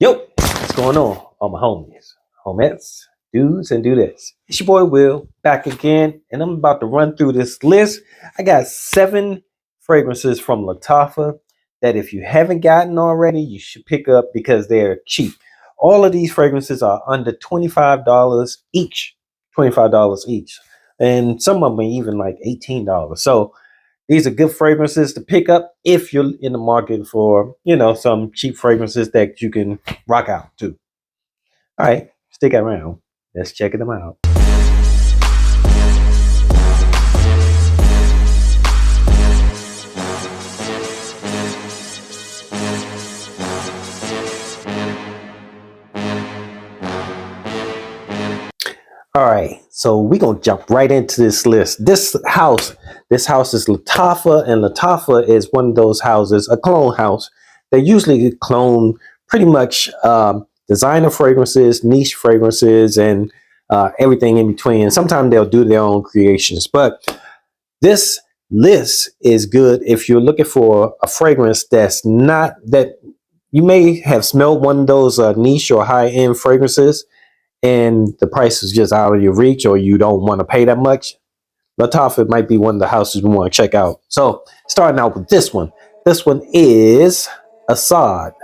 Yo, what's going on? All my homies, homettes, dudes, and dudettes. It's your boy Will back again, and I'm about to run through this list. I got 7 fragrances from Lattafa that if you haven't gotten already, you should pick up because they're cheap. All of these fragrances are under $25 each. $25 each. And some of them are even like $18. So these are good fragrances to pick up if you're in the market for, some cheap fragrances that you can rock out to. All right, stick around. Let's check them out. All right, so we're gonna jump right into this list. This house is Lattafa, and Lattafa is one of those houses, a clone house. They usually clone pretty much designer fragrances, niche fragrances, and everything in between. And sometimes they'll do their own creations. But this list is good if you're looking for a fragrance that's not that you may have smelled one of those niche or high-end fragrances, and the price is just out of your reach, or you don't want to pay that much. Lattafa might be one of the houses we want to check out. So starting out with this one. This one is Assad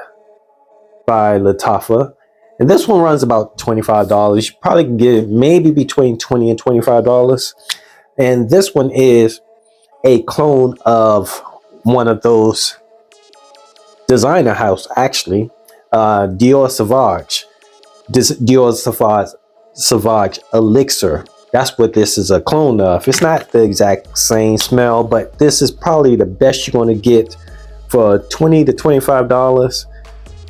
by Lattafa. And this one runs about $25. You probably can get it maybe between $20 and $25. And this one is a clone of one of those designer house, actually, Dior Sauvage. Dior Sauvage Elixir. That's what this is a clone of. It's not the exact same smell, but this is probably the best you're going to get for $20 to $25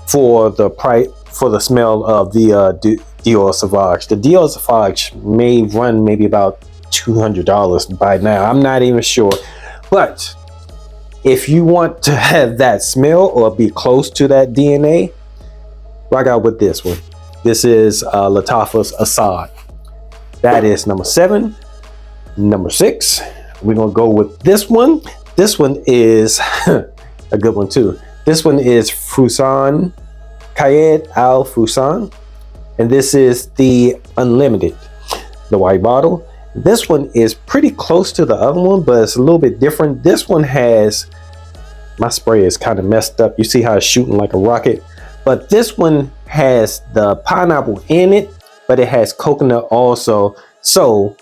for the price, for the smell of the Dior Sauvage. The Dior Sauvage may run maybe about $200 by now. I'm not even sure, but if you want to have that smell or be close to that DNA, rock out with this one. This is Lattafa's Assad. That is number 7. Number 6, we're gonna go with this one. This one is a good one too. This one is Fusan, Cay Al Fusan, and this is the Unlimited, the white bottle. This one is pretty close to the other one, but it's a little bit different. This one has, my spray is kind of messed up. You see how it's shooting like a rocket, but this one has the pineapple in it, but it has coconut also. So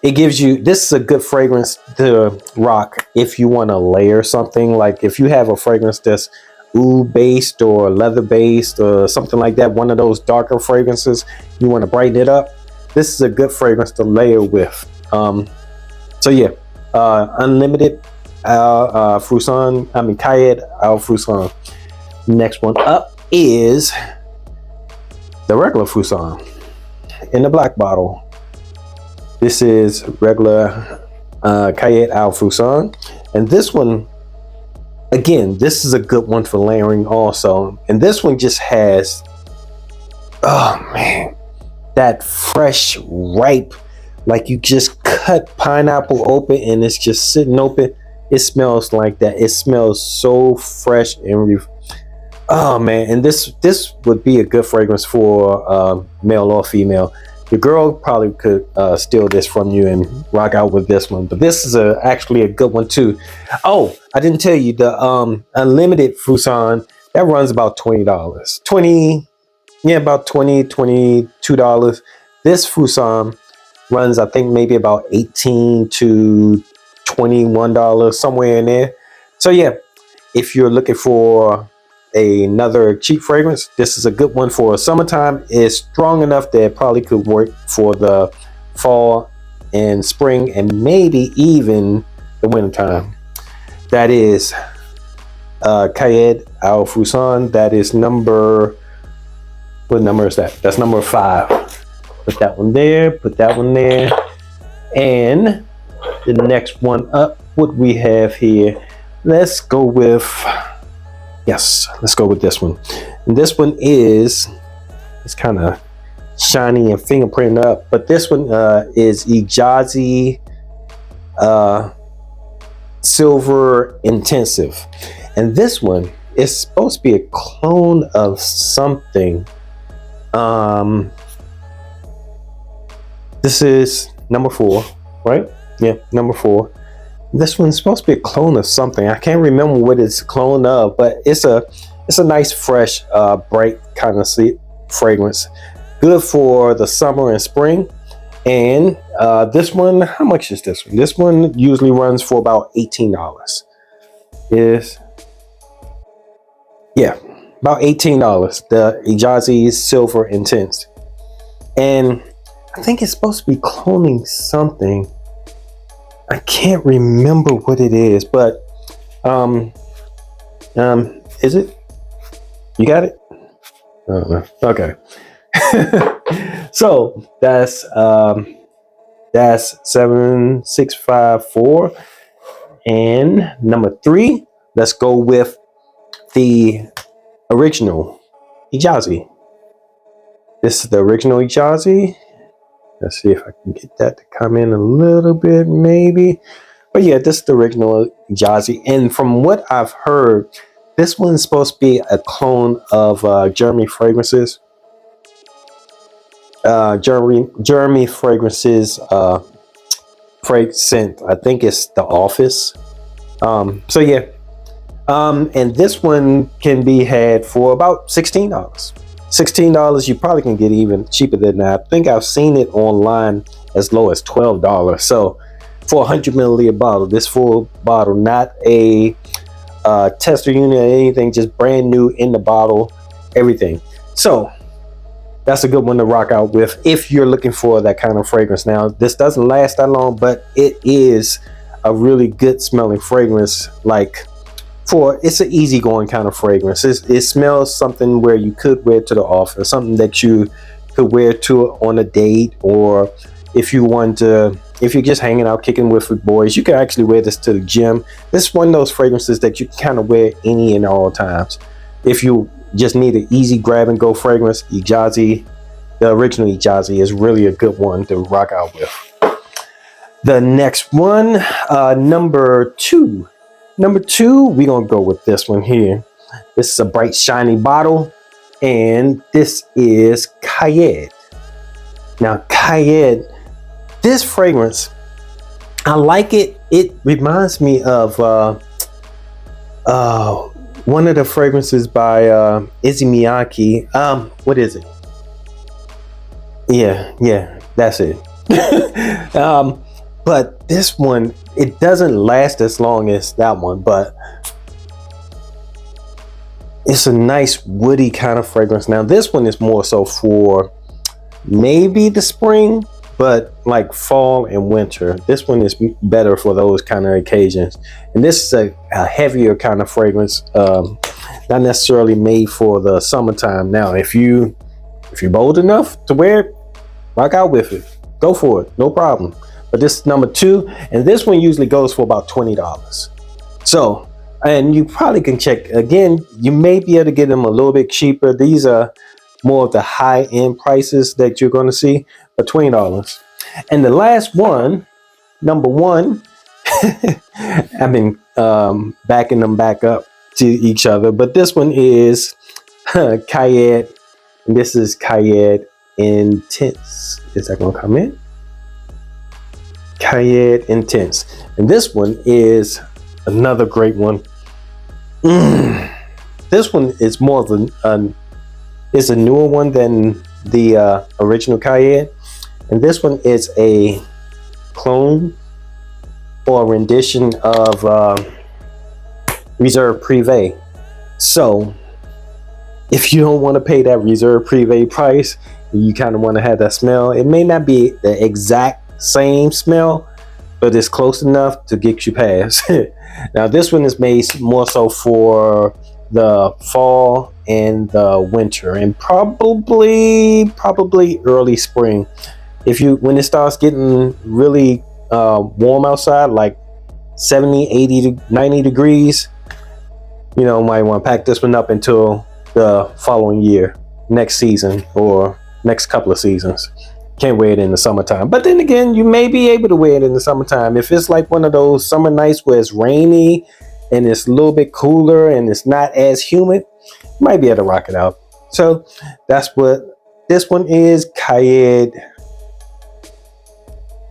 it gives you, this is a good fragrance to rock if you want to layer something. Like if you have a fragrance that's oud based or leather based or something like that, one of those darker fragrances, you want to brighten it up, this is a good fragrance to layer with. So yeah, Unlimited Fusan, Cay Al Fusan. Next one up is the regular Fusan in the black bottle. This is regular Cay Al Fusan, and this one, again, this is a good one for layering also. And this one just has, oh man, that fresh, ripe, like you just cut pineapple open and it's just sitting open. It smells like that. It smells so fresh and oh man, and this would be a good fragrance for male or female. Your girl probably could steal this from you and rock out with this one, but this is actually a good one too. Oh, I didn't tell you, the Unlimited Fusan, that runs about $20. About $20, $22. This Fusan runs, I think, maybe about $18 to $21, somewhere in there. So yeah, if you're looking for another cheap fragrance, this is a good one for summertime. It's strong enough that it probably could work for the fall and spring and maybe even the wintertime. That is Cay Al Fusan. That is number, what number is that? That's number 5. Put that one there, put that one there. And the next one up, what we have here, let's go with, yes, let's go with this one. And this one is, it's kind of shiny and fingerprint up, but this one is eazi Silver Intensive. And this one it's supposed to be a clone of something. This is number 4, right? Yeah, number 4. This one's supposed to be a clone of something. I can't remember what it's a clone of, but it's a nice, fresh, bright kind of fragrance. Good for the summer and spring. And this one, how much is this one? This one usually runs for about $18. Yeah, about $18. The Eazi Silver Intense. And I think it's supposed to be cloning something. I can't remember what it is, but is it? You got it? Okay. So that's 7654. And number 3, let's go with the original Eazi. This is the original Eazi. Let's see if I can get that to come in a little bit, maybe. But yeah, this is the original Eazi. And from what I've heard, this one's supposed to be a clone of Jeremy Fragrances. Jeremy Fragrances scent. I think it's The Office. So yeah. And this one can be had for about $16. $16, you probably can get even cheaper than that. I think I've seen it online as low as $12. So for a 100 milliliter bottle, this full bottle, not a tester unit or anything, just brand new in the bottle, everything. So that's a good one to rock out with if you're looking for that kind of fragrance. Now, this doesn't last that long, but it is a really good smelling fragrance. It's an easygoing kind of fragrance. It smells something where you could wear to the office, something that you could wear to on a date, or if you're just hanging out, kicking with boys, you can actually wear this to the gym. This is one of those fragrances that you can kind of wear any and all times. If you just need an easy grab and go fragrance, Eazi, the original Eazi, is really a good one to rock out with. The next one, number 2. Number 2, we're going to go with this one here. This is a bright, shiny bottle, and this is Cay. Now, Cay, this fragrance, I like it. It reminds me of one of the fragrances by eazi. What is it? Yeah, that's it. But this one, it doesn't last as long as that one, but it's a nice woody kind of fragrance. Now, this one is more so for maybe the spring, but like fall and winter. This one is better for those kind of occasions. And this is a heavier kind of fragrance, not necessarily made for the summertime. Now, if you're bold enough to wear it, rock out with it. Go for it, no problem. But this is number 2, and this one usually goes for about $20. So, and you probably can check again. You may be able to get them a little bit cheaper. These are more of the high-end prices that you're going to see, but $20. And the last one, number 1, I've been backing them back up to each other, but this one is Cay, and this is Cay Intense. Is that going to come in? Cay Intense, and this one is another great one. This one is more of is a newer one than the original Cay, and this one is a clone or a rendition of Reserve Privé. So if you don't want to pay that Reserve Privé price, you kind of want to have that smell. It may not be the exact same smell, but it's close enough to get you past. Now, this one is made more so for the fall and the winter, and probably early spring. When it starts getting really warm outside, like 70, 80 to 90 degrees, might want to pack this one up until the following year, next season, or next couple of seasons. Can't wear it in the summertime. But then again, you may be able to wear it in the summertime. If it's like one of those summer nights where it's rainy and it's a little bit cooler and it's not as humid, you might be able to rock it out. So that's what this one is, Cay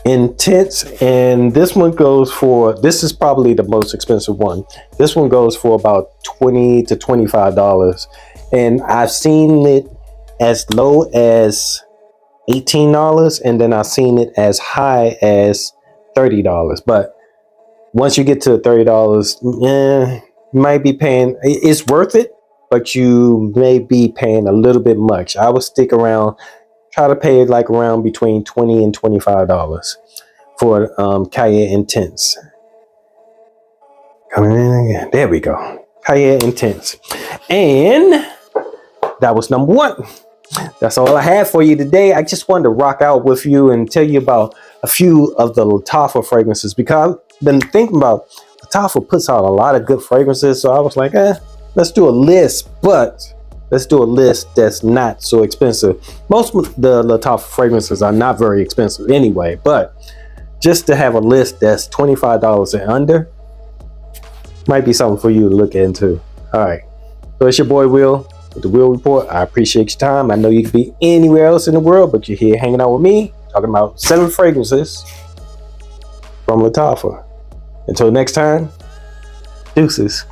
Intense, and this one goes for, this is probably the most expensive one. This one goes for about $20 to $25, and I've seen it as low as $18, and then I've seen it as high as $30. But once you get to $30, you might be paying, it's worth it, but you may be paying a little bit much. I would stick around, try to pay like around between $20 and $25 for Cay Intense. Coming in again. There we go. Cay Intense. And that was number one. That's all I had for you today. I just wanted to rock out with you and tell you about a few of the Lattafa fragrances, because I've been thinking about Lattafa puts out a lot of good fragrances. So I was like, let's do a list, but let's do a list that's not so expensive. Most of the Lattafa fragrances are not very expensive anyway, but just to have a list that's $25 and under might be something for you to look into. All right. So it's your boy Will with the Will Report. I appreciate your time. I know you could be anywhere else in the world, but you're here hanging out with me, talking about 7 fragrances from Lattafa. Until next time, deuces.